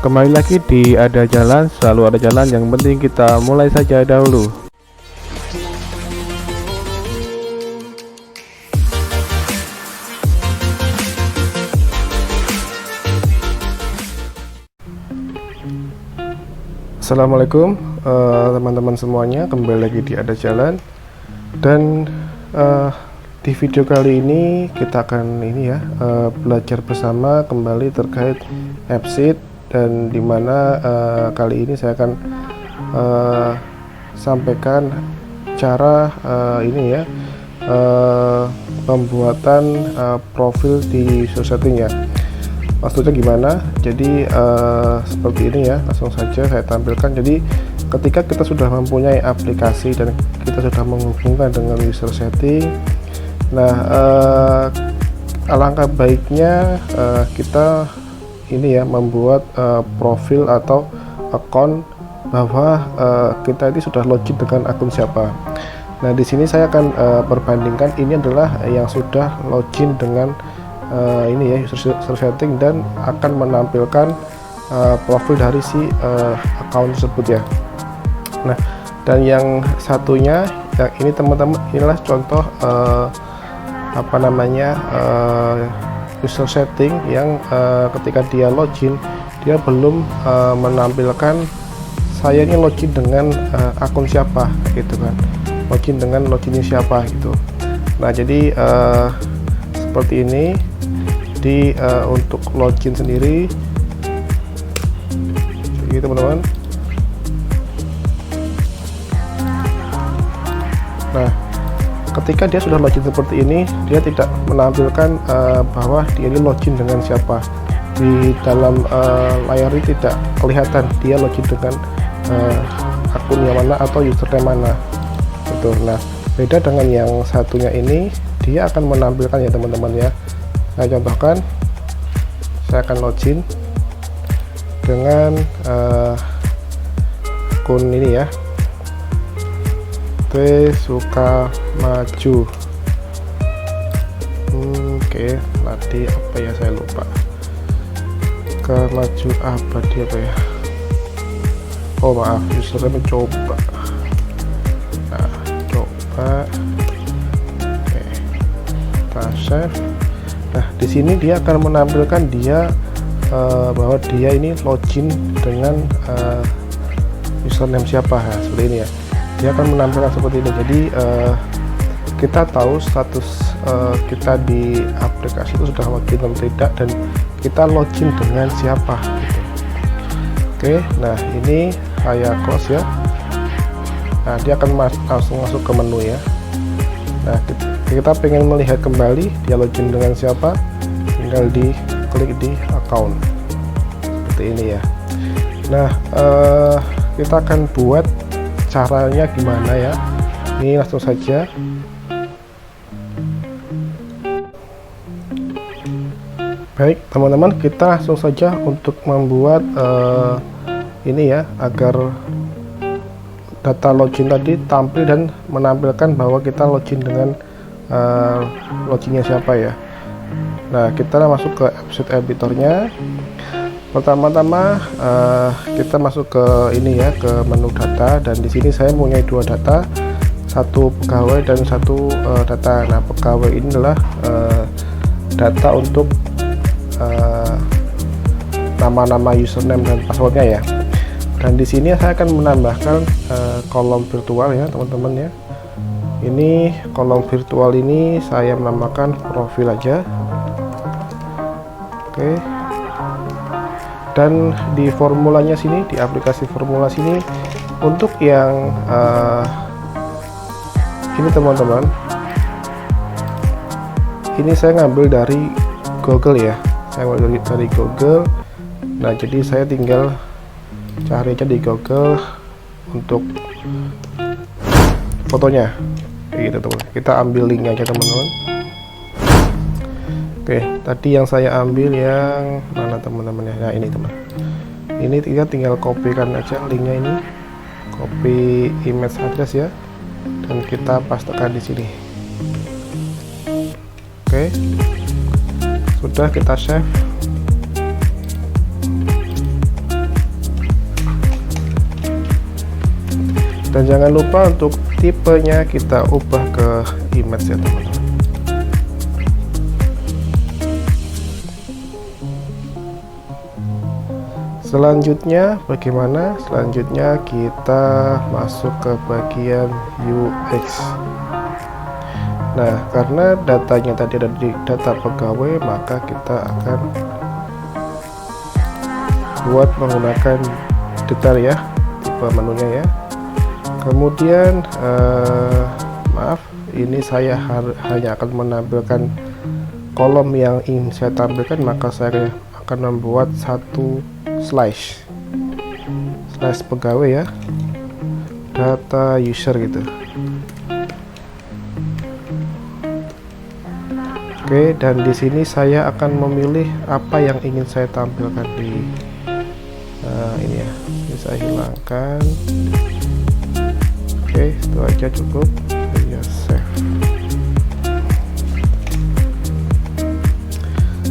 Kembali lagi di Ada Jalan, selalu ada jalan, yang penting kita mulai saja dahulu. Assalamualaikum teman-teman semuanya, kembali lagi di Ada Jalan. Dan di video kali ini kita akan belajar bersama kembali terkait AppSheet, dan dimana kali ini saya akan sampaikan cara pembuatan profil di user setting ya. Maksudnya gimana? Jadi seperti ini ya, langsung saja saya tampilkan. Jadi ketika kita sudah mempunyai aplikasi dan kita sudah menghubungkan dengan user setting, nah alangkah baiknya kita membuat profil atau akun bahwa kita ini sudah login dengan akun siapa. Nah, di sini saya akan perbandingkan ini adalah yang sudah login dengan user setting dan akan menampilkan profil dari si akun tersebut ya. Nah, dan yang satunya yang ini teman-teman, inilah contoh user setting yang ketika dia login, dia belum menampilkan saya ini login dengan akun siapa gitu kan, login dengan loginnya siapa gitu. Nah, jadi seperti ini untuk login sendiri gitu teman-teman. Nah, ketika dia sudah login seperti ini, dia tidak menampilkan bahwa dia ini login dengan siapa. Di dalam layar ini tidak kelihatan dia login dengan akun yang mana atau username mana. Betul. Nah, beda dengan yang satunya ini, dia akan menampilkan ya teman-teman ya. Saya contohkan, saya akan login dengan akun ini ya, suka maju. Oke, nanti apa ya, saya lupa. Ke maju abadi apa ya? Oh maaf, username coba. Nah, coba. Oke, kita save. Nah, di sini dia akan menampilkan dia bahwa dia ini login dengan username siapa ya, seperti ini ya. Dia akan menampilkan seperti ini. Jadi kita tahu status kita di aplikasi itu sudah login atau tidak, dan kita login dengan siapa gitu. Oke, nah ini saya close ya. Nah, dia akan langsung masuk ke menu ya. Nah, kita pengen melihat kembali dia login dengan siapa, tinggal klik di account seperti ini ya. Nah, kita akan buat caranya gimana ya. Ini langsung saja. Baik teman-teman, kita langsung saja untuk membuat agar data login tadi tampil dan menampilkan bahwa kita login dengan loginnya siapa ya. Nah, kita masuk ke AppSheet editornya. Pertama-tama kita masuk ke ke menu data, dan di sini saya mempunyai dua data, satu pegawai dan satu data. Nah, pegawai ini adalah data untuk nama-nama username dan passwordnya ya. Dan di sini saya akan menambahkan kolom virtual ya teman-teman ya. Ini kolom virtual ini saya menamakan profil aja. Oke. Dan di formulanya sini, di aplikasi formula sini, untuk yang ini teman-teman, ini saya ngambil dari Google ya. Saya ngambil dari Google. Nah, jadi saya tinggal cari aja di Google untuk fotonya gitu teman. Kita ambil linknya aja teman-teman. Oke, tadi yang saya ambil yang mana teman-teman ya? Nah, ini teman. Ini tinggal kopikan aja linknya ini, copy image address ya, dan kita pastekan di sini. Oke, sudah, kita save. Dan jangan lupa untuk tipenya kita ubah ke image ya teman-teman. Selanjutnya bagaimana? Selanjutnya kita masuk ke bagian UX. Nah, karena datanya tadi ada di data pegawai, maka kita akan buat menggunakan detail ya, tipe menunya ya. Kemudian maaf, ini saya hanya akan menampilkan kolom yang ingin saya tampilkan, maka saya akan membuat satu slash pegawai ya, data user gitu. Oke, dan di sini saya akan memilih apa yang ingin saya tampilkan di ini ya. Ini saya hilangkan. Oke, itu aja cukup. Ya, save.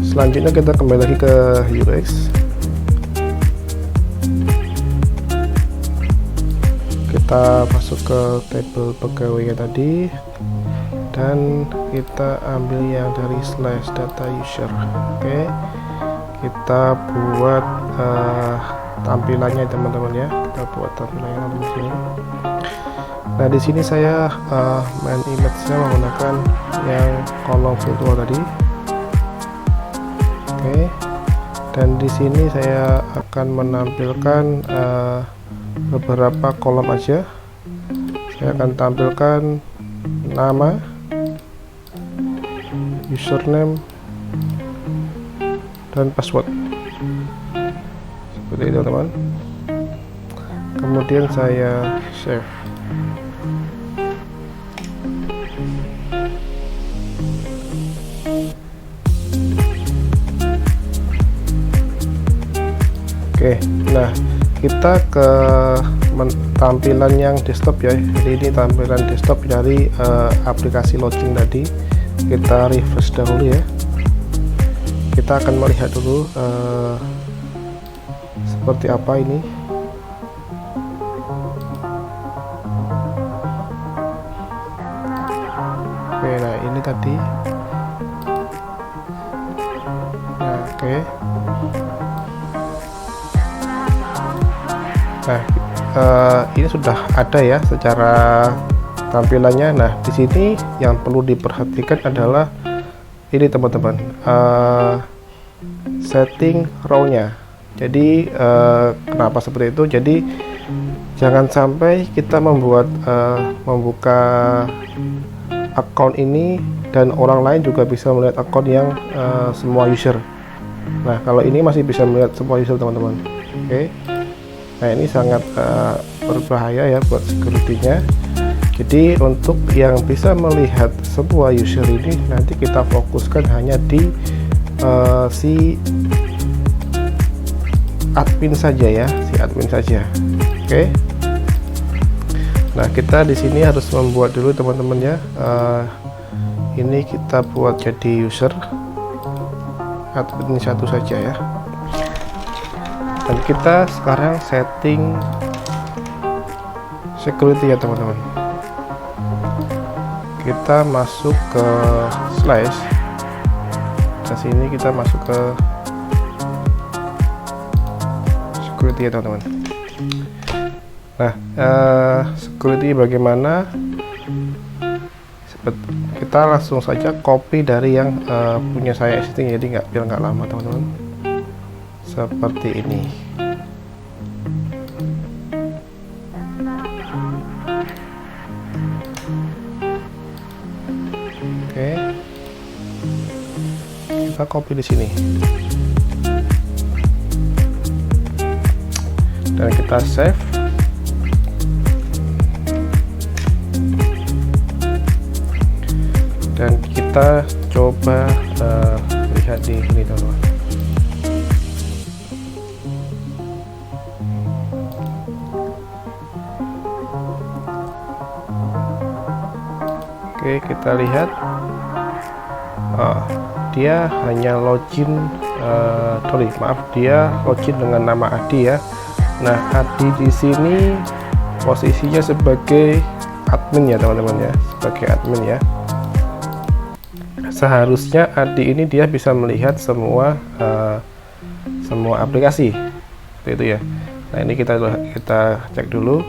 Selanjutnya kita kembali lagi ke UX. Kita masuk ke tabel pegawai tadi dan kita ambil yang dari slash data user. Oke, kita buat tampilannya teman-teman ya. Kita buat tampilannya di sini. Nah, di sini saya main image-nya menggunakan yang kolom virtual tadi. Oke, dan di sini saya akan menampilkan beberapa kolom aja. Saya akan tampilkan nama, username, dan password seperti itu teman-teman. Kemudian saya save. Oke, nah kita ke tampilan yang desktop ya. Jadi ini tampilan desktop dari aplikasi login tadi. Kita refresh dahulu ya. Kita akan melihat dulu seperti apa ini. Oke, nah ini tadi. Nah, oke. Nah, ini sudah ada ya secara tampilannya. Nah, di sini yang perlu diperhatikan adalah ini teman-teman, setting row-nya. Jadi kenapa seperti itu? Jadi jangan sampai kita membuka account ini dan orang lain juga bisa melihat account yang semua user. Nah, kalau ini masih bisa melihat semua user teman-teman. Oke. Nah, ini sangat berbahaya ya buat security-nya. Jadi untuk yang bisa melihat semua user ini, nanti kita fokuskan hanya di si admin saja ya, si admin saja. Oke. Nah, kita di sini harus membuat dulu teman-teman ya. Ini kita buat jadi user admin satu saja ya. Dan kita sekarang setting security ya teman-teman. Kita masuk ke slash. Di sini kita masuk ke security ya teman-teman. Nah, security bagaimana? Kita langsung saja copy dari yang punya saya existing, jadi biar nggak lama teman-teman. Seperti ini. Oke, kita copy di sini dan kita save. Dan kita coba lihat di sini teman-teman. Oke, kita lihat dia hanya login dia login dengan nama Adi ya. Nah, Adi di sini posisinya sebagai admin ya teman-teman ya, sebagai admin ya. Seharusnya Adi ini dia bisa melihat semua aplikasi seperti itu ya. Nah ini kita cek dulu.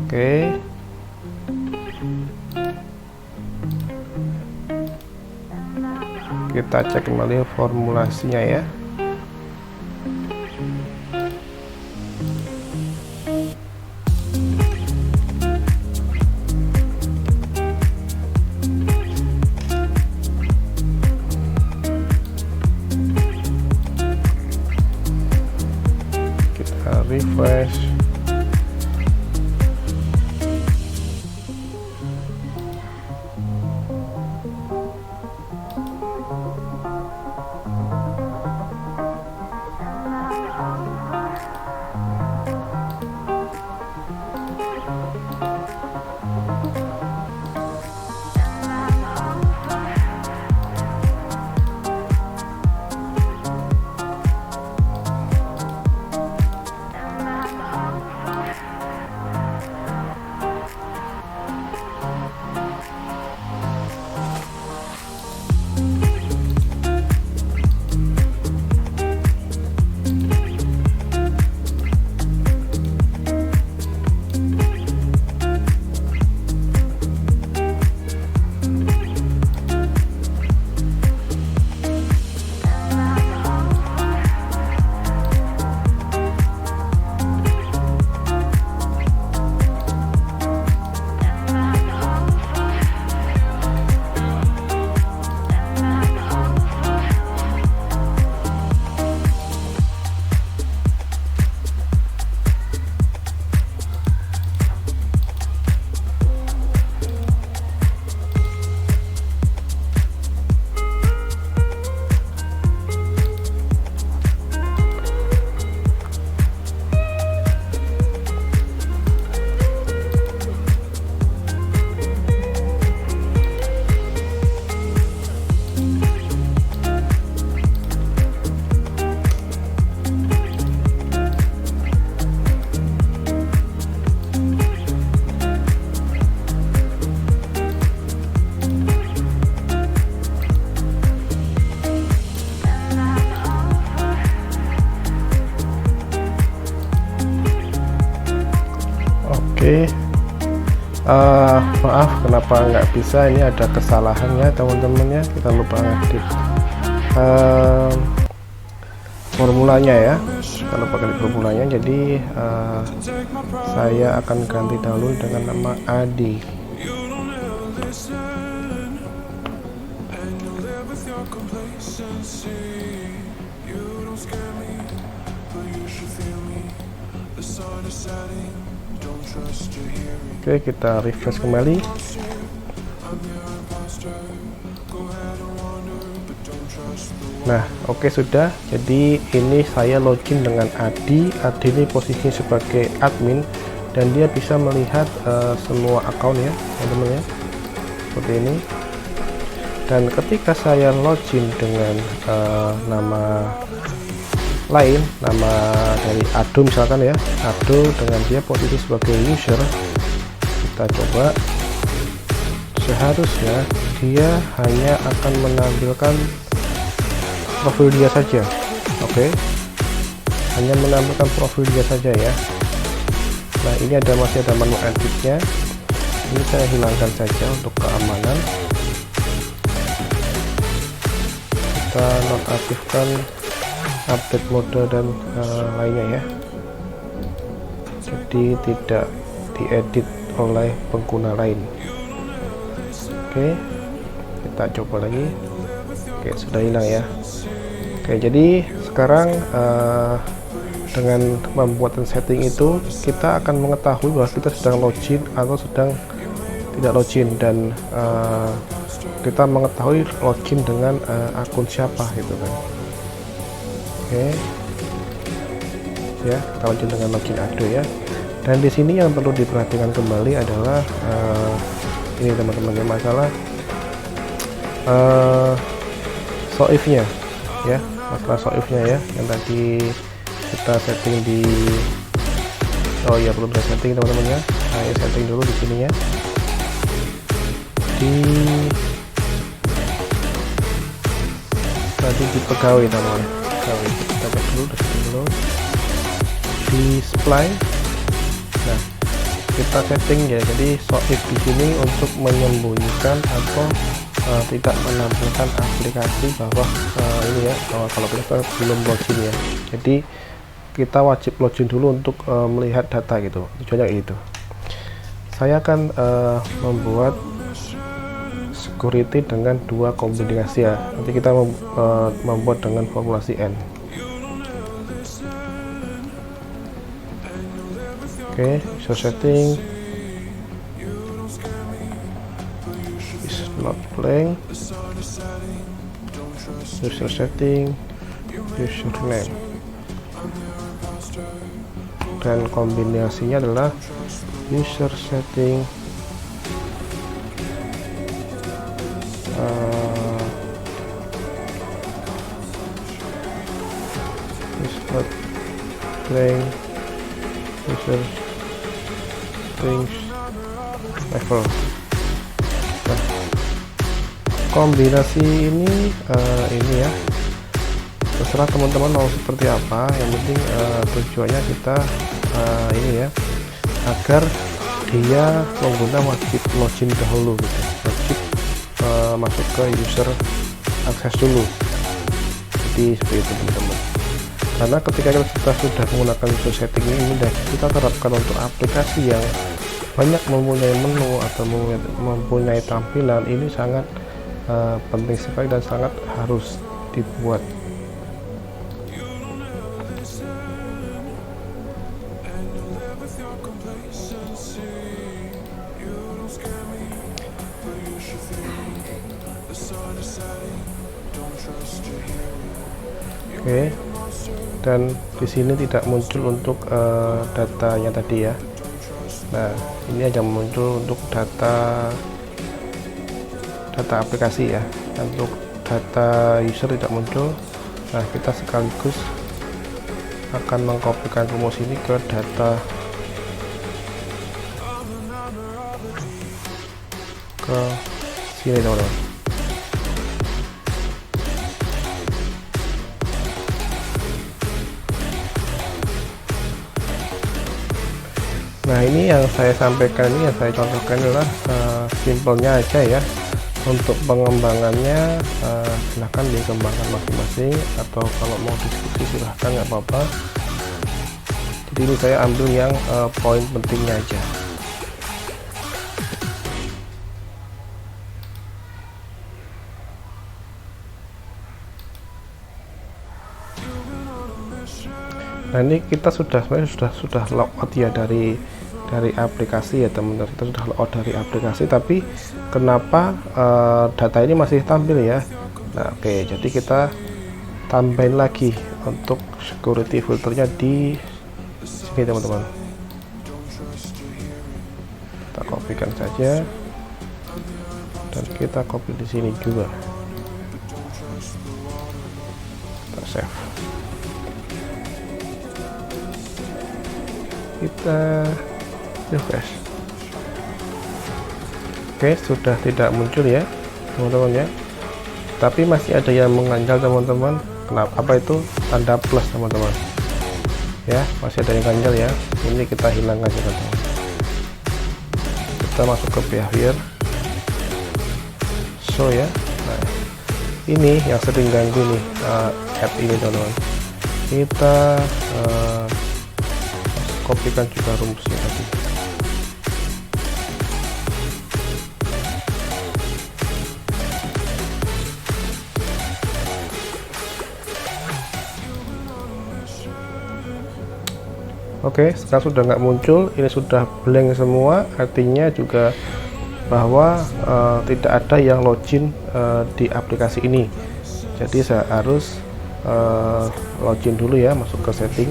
Oke, kita cek kembali formulasinya ya. Kita refresh. Oke, maaf kenapa nggak bisa, ini ada kesalahan ya teman-teman ya, kita lupa ngedit formulanya ya, kita lupa ngedit formulanya. Jadi saya akan ganti dahulu dengan nama Adi. Oke, kita refresh kembali. Nah, oke sudah. Jadi ini saya login dengan Adi. Adi ini posisinya sebagai admin dan dia bisa melihat semua akun ya, teman-teman ya. Seperti ini. Dan ketika saya login dengan nama lain, nama dari Ado misalkan ya, Ado dengan dia posisi sebagai user, kita coba. Seharusnya dia hanya akan menampilkan profil dia saja. Oke, hanya menampilkan profil dia saja ya. Nah ini masih ada menu editnya, ini saya hilangkan saja untuk keamanan. Kita nonaktifkan update mode dan lainnya ya, jadi tidak diedit oleh pengguna lain. Oke, kita coba lagi. Oke, sudah hilang ya. Oke, jadi sekarang dengan membuat setting itu kita akan mengetahui bahwa kita sedang login atau sedang tidak login, dan kita mengetahui login dengan akun siapa gitu kan. Oke, ya kita lanjut dengan login Ado ya. Dan di sini yang perlu diperhatikan kembali adalah ini teman-teman ya, masalah soifnya ya, masalah soifnya ya, yang tadi kita setting di Oh ya, belum saya setting teman-teman ya. Saya setting dulu di sininya, di tadi di pegawai teman-teman. Pegawai kita cek dulu, setting dulu display. Nah, kita setting ya, jadi show if di sini untuk menyembunyikan atau tidak menampilkan aplikasi bahwa ini ya, kalau kita belum login ya. Jadi kita wajib login dulu untuk melihat data gitu, tujuannya itu. Saya akan membuat security dengan dua kombinasi ya. Nanti kita membuat dengan formulasi N. Oke, user setting is not blank, user setting, username, dan kombinasinya adalah user setting is not blank, user things level. Nah, kombinasi ini ya terserah teman-teman mau seperti apa, yang penting tujuannya kita ini ya, agar dia pengguna wajib login dahulu gitu, wajib masuk ke user akses dulu. Jadi seperti itu teman-teman, karena ketika kita sudah menggunakan user setting ini dan kita terapkan untuk aplikasi yang banyak mempunyai menu atau mempunyai tampilan, ini sangat penting sekali dan sangat harus dibuat. Oke, dan di sini tidak muncul untuk datanya tadi ya. Nah, ini aja muncul untuk data aplikasi ya. Untuk data user tidak muncul. Nah, kita sekaligus akan mengkopikan rumus ini ke data ke sini teman-teman. Nah, ini yang saya sampaikan, ini yang saya contohkan adalah simpelnya aja ya. Untuk pengembangannya silahkan dikembangkan masing-masing, atau kalau mau diskusi silahkan, nggak apa-apa. Jadi ini saya ambil yang poin pentingnya aja. Nah, ini kita sudah logout ya dari aplikasi ya teman-teman. Kita sudah logout dari aplikasi, tapi kenapa data ini masih tampil ya? Nah, oke, jadi kita tambahin lagi untuk security filternya di sini teman-teman. Kita kopikan saja dan kita copy di sini juga. Kita save. Kita refresh. Oke, sudah tidak muncul ya teman-teman ya, tapi masih ada yang mengganjal teman-teman. Kenapa? Apa itu tanda plus teman-teman ya, masih ada yang ganjal ya. Ini kita hilangkan aja teman-teman. Kita masuk ke behavior show ya. Nah, ini yang sering ganggu nih app ini teman-teman. Kita kopikan juga rumusnya tadi. Oke, sekarang sudah nggak muncul, ini sudah blank semua, artinya juga bahwa tidak ada yang login di aplikasi ini. Jadi saya harus login dulu ya, masuk ke setting.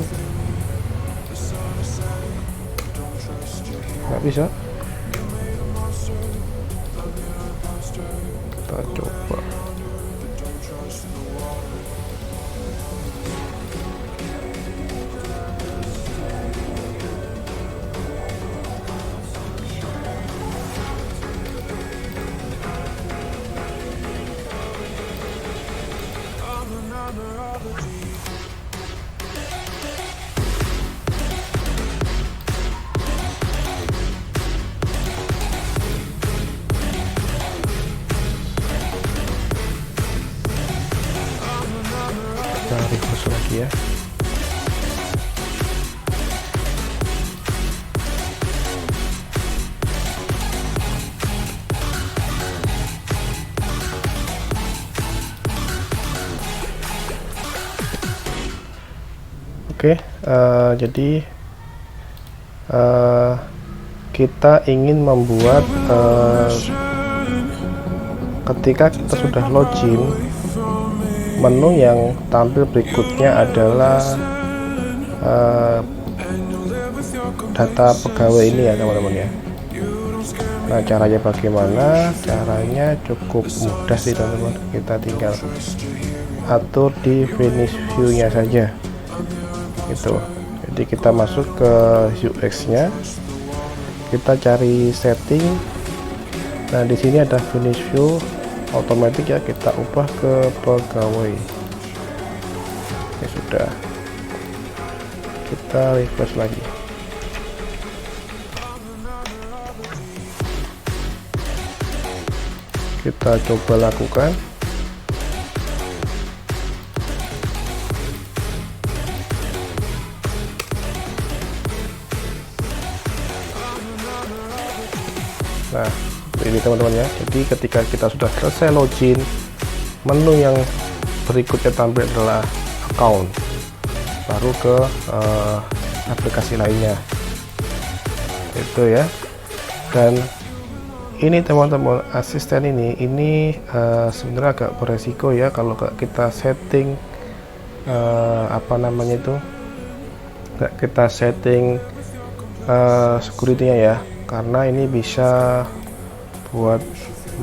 Nggak bisa. Kita coba. refresh lagi ya. Oke, jadi kita ingin membuat ketika kita sudah login, menu yang tampil berikutnya adalah data pegawai ini ya teman-teman ya. Nah, caranya bagaimana? Caranya cukup mudah sih teman-teman, kita tinggal atur di finish view nya saja gitu. Jadi kita masuk ke UX nya, kita cari setting. Nah, di sini ada finish view otomatis ya, kita ubah ke pegawai. Oke, sudah, kita refresh lagi. Kita coba lakukan. Nah, ini teman-teman ya. Jadi ketika kita sudah selesai login, menu yang berikutnya tampil adalah account, baru ke aplikasi lainnya itu ya. Dan ini teman-teman, asisten ini sebenarnya agak beresiko ya kalau kita setting apa namanya itu, kita setting security-nya ya, karena ini bisa buat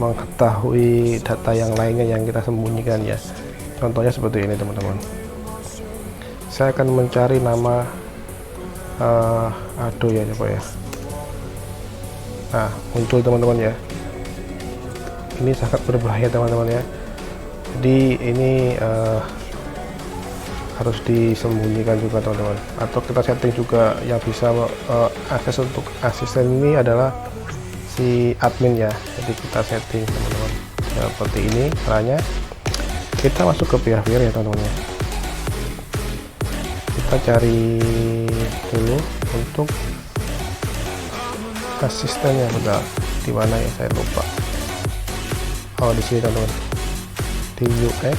mengetahui data yang lainnya yang kita sembunyikan ya. Contohnya seperti ini teman-teman, saya akan mencari nama Ado ya, coba ya. Nah, muncul teman-teman ya. Ini sangat berbahaya teman-teman ya. Jadi ini harus disembunyikan juga teman-teman. Atau kita setting juga yang bisa akses untuk asisten ini adalah si admin ya. Jadi kita setting teman-teman seperti ini caranya. Kita masuk ke behavior ya teman-teman ya. Kita cari dulu untuk asistennya, bentar, di mana ya, saya lupa. Oh, di sini teman-teman, di UX.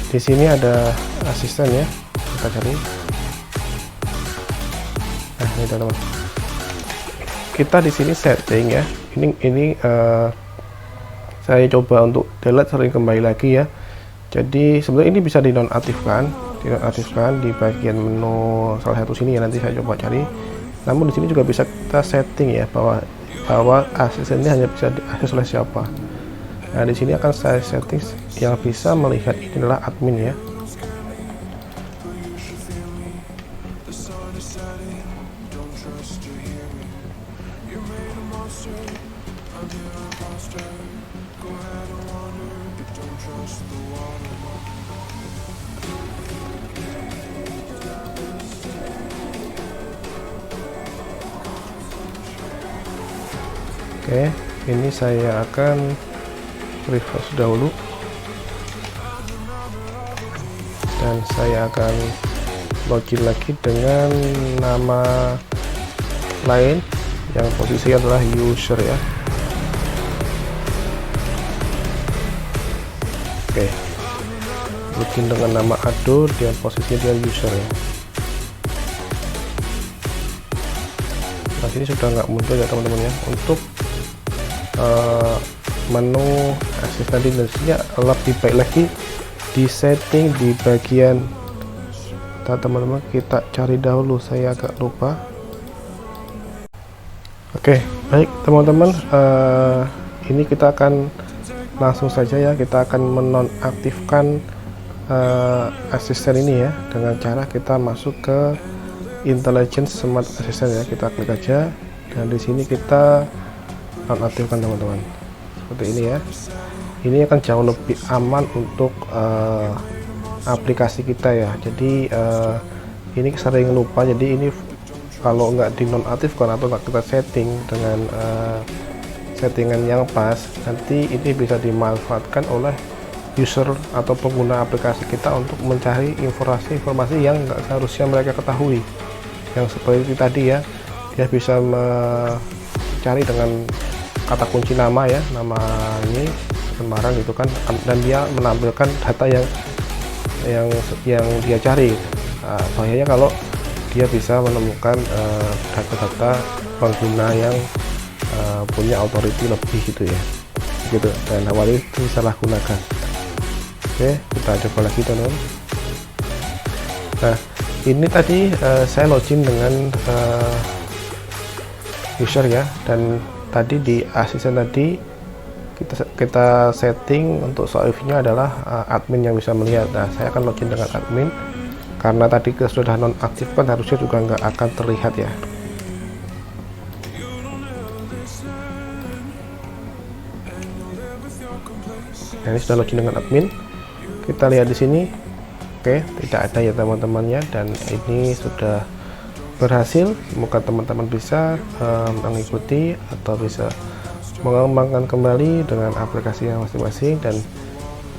Di sini ada asisten ya, kita cari. Nah, ini teman-teman, kita di sini setting ya. Ini saya coba untuk delete, sering kembali lagi ya. Jadi sebenarnya ini bisa dinonaktifkan di bagian menu salah satu sini ya. Nanti saya coba cari. Namun di sini juga bisa kita setting ya, bahwa asisten ini hanya bisa diakses oleh siapa. Nah, di sini akan saya setting yang bisa melihat ini adalah admin ya. Oke, ini saya akan refresh dahulu dan saya akan login lagi dengan nama lain yang posisi adalah user ya. Oke, login dengan nama Ado dan posisinya dia user ya. Nah, sini sudah nggak muncul ya teman-teman ya. Untuk menu asisten dinasnya lebih baik lagi di setting di bagian teman-teman. Kita cari dahulu, saya agak lupa. Oke, baik teman-teman, ini kita akan langsung saja ya, kita akan menonaktifkan asisten ini ya, dengan cara kita masuk ke intelligence smart assistant ya. Kita klik aja dan di sini kita nonaktifkan teman-teman, seperti ini ya. Ini akan jauh lebih aman untuk aplikasi kita ya. Jadi ini sering lupa, jadi ini kalau nggak dinonaktifkan atau nggak kita setting dengan settingan yang pas, nanti ini bisa dimanfaatkan oleh user atau pengguna aplikasi kita untuk mencari informasi-informasi yang nggak seharusnya mereka ketahui, yang seperti tadi ya, dia bisa mencari dengan kata kunci nama ya, nama ini Semarang gitu kan, dan dia menampilkan data yang dia cari. Nah, bahayanya kalau dia bisa menemukan data-data pengguna yang punya authority lebih gitu ya, gitu, dan awal itu disalahgunakan. Oke, kita coba lagi teman-teman. Nah, ini tadi saya login dengan user ya, dan tadi di asisten tadi kita setting untuk show nya adalah admin yang bisa melihat. Nah, saya akan login dengan admin karena tadi sudah nonaktifkan, harusnya juga nggak akan terlihat ya. Nah, ini sudah login dengan admin. Kita lihat di sini, oke, tidak ada ya teman-temannya, dan ini sudah berhasil. Semoga teman-teman bisa mengikuti atau bisa mengembangkan kembali dengan aplikasi yang masing-masing. Dan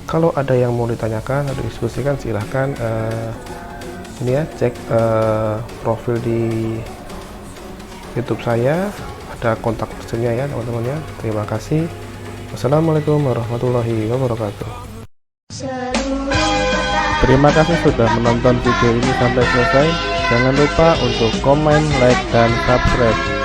kalau ada yang mau ditanyakan atau diskusikan, silahkan ini ya, cek profil di YouTube saya, ada kontak personnya ya teman-teman ya. Terima kasih. Wassalamualaikum warahmatullahi wabarakatuh. Terima kasih sudah menonton video ini sampai selesai. Jangan lupa untuk komen, like, dan subscribe.